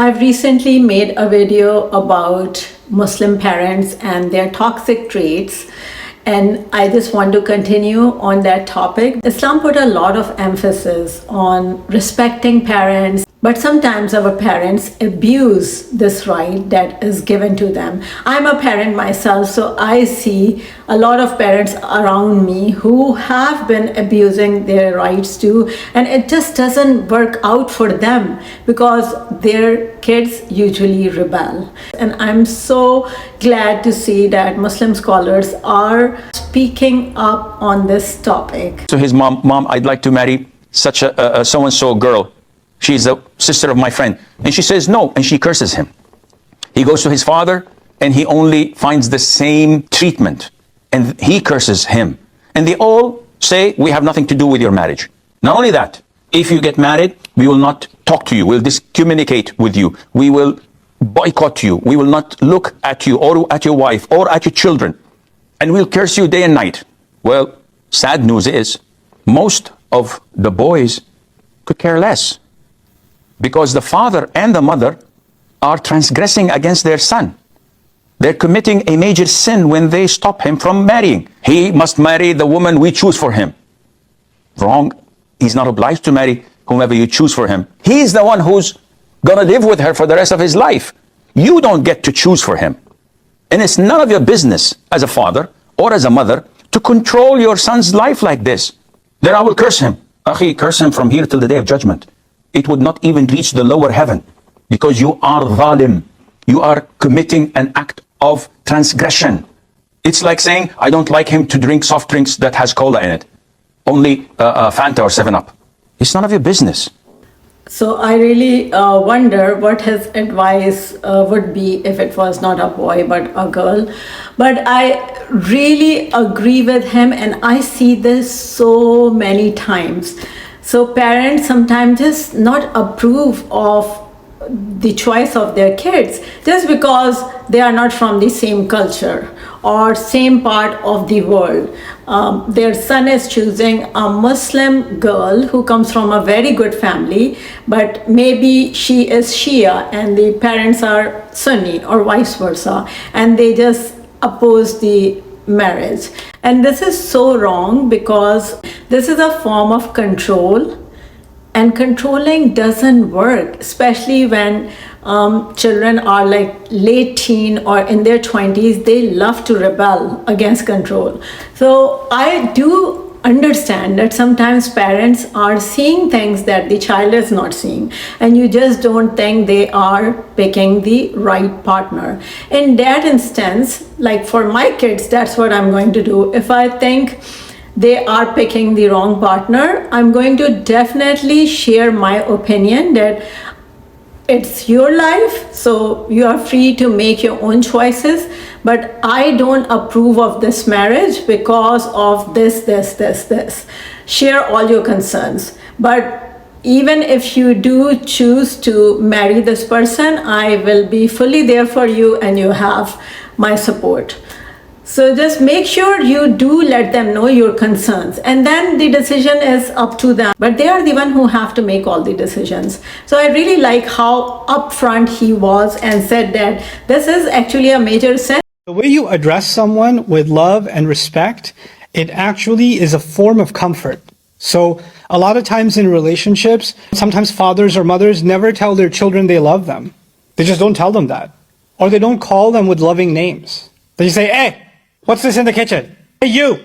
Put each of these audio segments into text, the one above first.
I've recently made a video about Muslim parents and their toxic traits, and I just want to continue on that topic. Islam put a lot of emphasis on respecting parents, but sometimes our parents abuse this right that is given to them. I'm a parent myself, so I see a lot of parents around me who have been abusing their rights too, and it just doesn't work out for them because their kids usually rebel. And I'm so glad to see that Muslim scholars are speaking up on this topic. So his mom, I'd like to marry such a so-and-so girl. She's a sister of my friend. And she says no, and she curses him. He goes to his father, and he only finds the same treatment, and he curses him. And they all say, we have nothing to do with your marriage. Not only that, if you get married, we will not talk to you. We'll discommunicate with you. We will boycott you. We will not look at you or at your wife or at your children. And we'll curse you day and night. Well, sad news is, most of the boys could care less, because the father and the mother are transgressing against their son. They're committing a major sin when they stop him from marrying. He must marry the woman we choose for him. Wrong. He's not obliged to marry whomever you choose for him. He's the one who's gonna live with her for the rest of his life. You don't get to choose for him. And it's none of your business as a father or as a mother to control your son's life like this. Then I will curse him. Akhi, curse him from here till the day of judgment. It would not even reach the lower heaven, because you are zalim. You are committing an act of transgression. It's like saying, I don't like him to drink soft drinks that has cola in it. Only Fanta or 7-Up. It's none of your business. So I really wonder what his advice would be if it was not a boy but a girl. But I really agree with him, and I see this so many times. So parents sometimes just not approve of the choice of their kids just because they are not from the same culture or same part of the world. Their son is choosing a Muslim girl who comes from a very good family, but maybe she is Shia and the parents are Sunni or vice versa, and they just oppose the marriage. And this is so wrong, because this is a form of control, and controlling doesn't work, especially when children are like late teen or in their 20s. They love to rebel against control. So I do understand that sometimes parents are seeing things that the child is not seeing, and you just don't think they are picking the right partner. In that instance, like for my kids, that's what I'm going to do. If I think they are picking the wrong partner, I'm going to definitely share my opinion that it's your life, so you are free to make your own choices, but I don't approve of this marriage because of this. Share all your concerns. But even if you do choose to marry this person, I will be fully there for you, and you have my support. So just make sure you do let them know your concerns, and then the decision is up to them. But they are the one who have to make all the decisions. So I really like how upfront he was and said that this is actually a major sin. The way you address someone with love and respect, it actually is a form of comfort. So a lot of times in relationships, sometimes fathers or mothers never tell their children they love them. They just don't tell them that. Or they don't call them with loving names. They just say, hey, what's this in the kitchen? Hey, you,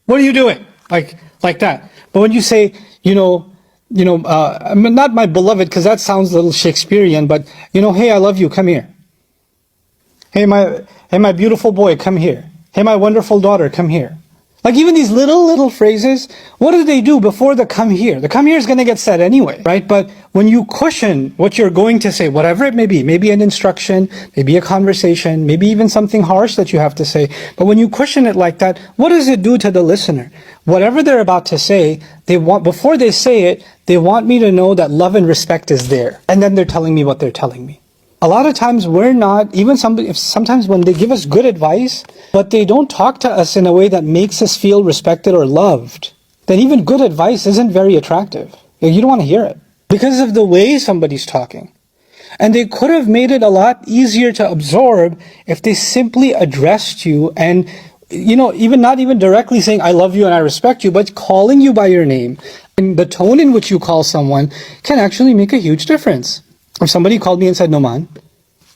what are you doing? Like that. But when you say, not my beloved, because that sounds a little Shakespearean, but, hey, I love you, come here. Hey, my beautiful boy, come here. Hey, my wonderful daughter, come here. Like even these little phrases, what do before the come here? The come here is going to get said anyway, right? But when you cushion what you're going to say, whatever it may be, maybe an instruction, maybe a conversation, maybe even something harsh that you have to say, but when you cushion it like that, what does it do to the listener? Whatever they're about to say, before they say it, they want me to know that love and respect is there. And then they're telling me what they're telling me. A lot of times we're not, sometimes when they give us good advice, but they don't talk to us in a way that makes us feel respected or loved, then even good advice isn't very attractive. You don't want to hear it because of the way somebody's talking. And they could have made it a lot easier to absorb if they simply addressed you and, even not even directly saying, I love you and I respect you, but calling you by your name. And the tone in which you call someone can actually make a huge difference. If somebody called me and said, Noman,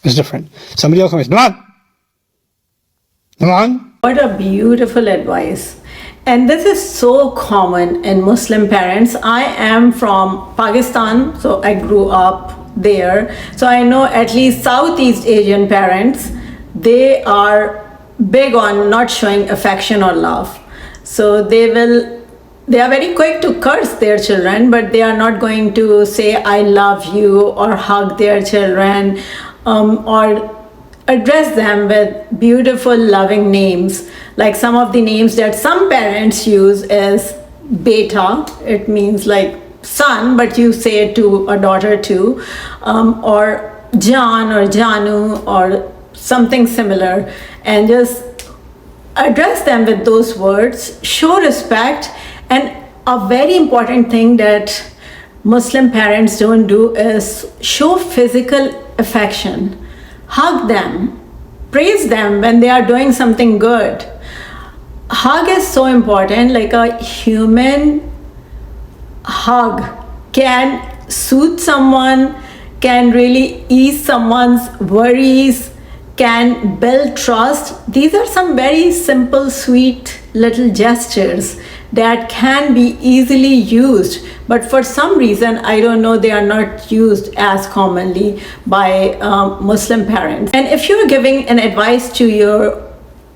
it's different. Somebody else comes, Noman! Noman! What a beautiful advice. And this is so common in Muslim parents. I am from Pakistan, so I grew up there. So I know at least Southeast Asian parents, they are big on not showing affection or love. So they are very quick to curse their children, but they are not going to say I love you or hug their children or address them with beautiful loving names. Like some of the names that some parents use is beta, it means like son, but you say it to a daughter too, or Jan or Janu or something similar, and just address them with those words, show respect. And a very important thing that Muslim parents don't do is show physical affection. Hug them, praise them when they are doing something good. Hug is so important. Like a human hug can soothe someone, can really ease someone's worries, can build trust. These are some very simple, sweet little gestures that can be easily used, but for some reason, I don't know, they are not used as commonly by Muslim parents. And if you're giving an advice to your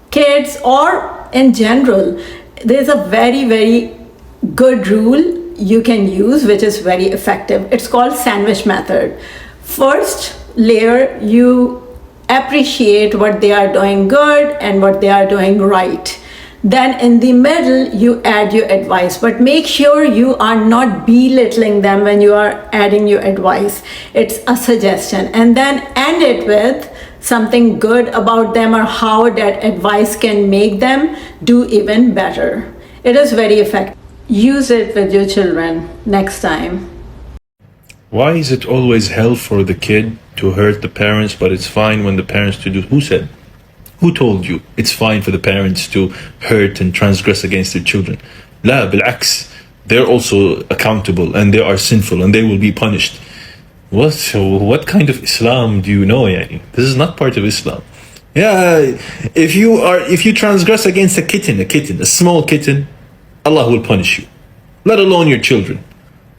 kids or in general, there's a very, very good rule you can use, which is very effective. It's called sandwich method. First layer, you appreciate what they are doing good and what they are doing right. Then in the middle, you add your advice, but make sure you are not belittling them when you are adding your advice. It's a suggestion. And then end it with something good about them or how that advice can make them do even better. It is very effective. Use it with your children next time. Why is it always hell for the kid to hurt the parents, but it's fine when the parents to do? Who said? Who told you it's fine for the parents to hurt and transgress against their children? La, بالعكس. They're also accountable and they are sinful and they will be punished. What kind of Islam do you know, yani? This is not part of Islam. Yeah, if you transgress against a kitten, a small kitten, Allah will punish you. Let alone your children.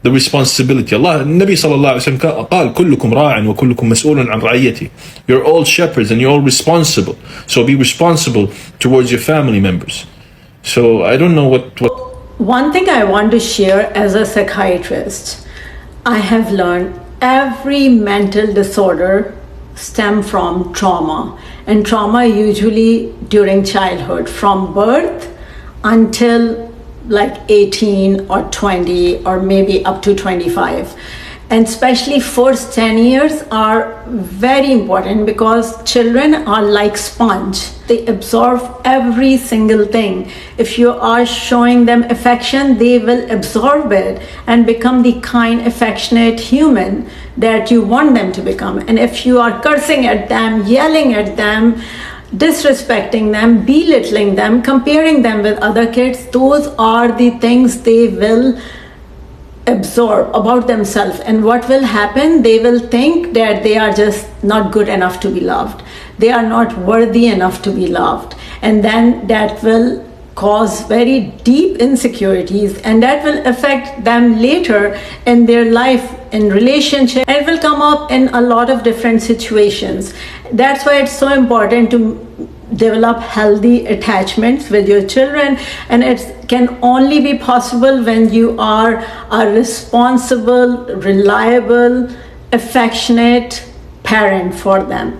The responsibility. Allah, Nabi sallallahu alaihi wasallam قال كلكم راع وكلكم مسؤول عن رعيته. You're all shepherds and you're all responsible. So be responsible towards your family members. So I don't know what. One thing I want to share as a psychiatrist, I have learned every mental disorder stems from trauma, and trauma usually during childhood, from birth until like 18 or 20 or maybe up to 25. And especially first 10 years are very important because children are like sponge. They absorb every single thing. If you are showing them affection, they will absorb it and become the kind, affectionate human that you want them to become. And if you are cursing at them, yelling at them, disrespecting them, belittling them, comparing them with other kids, those are the things they will absorb about themselves. And what will happen, they will think that they are just not good enough to be loved, they are not worthy enough to be loved, and then that will cause very deep insecurities, and that will affect them later in their life, in relationship, and it will come up in a lot of different situations. That's why it's so important to develop healthy attachments with your children, and it can only be possible when you are a responsible, reliable, affectionate parent for them.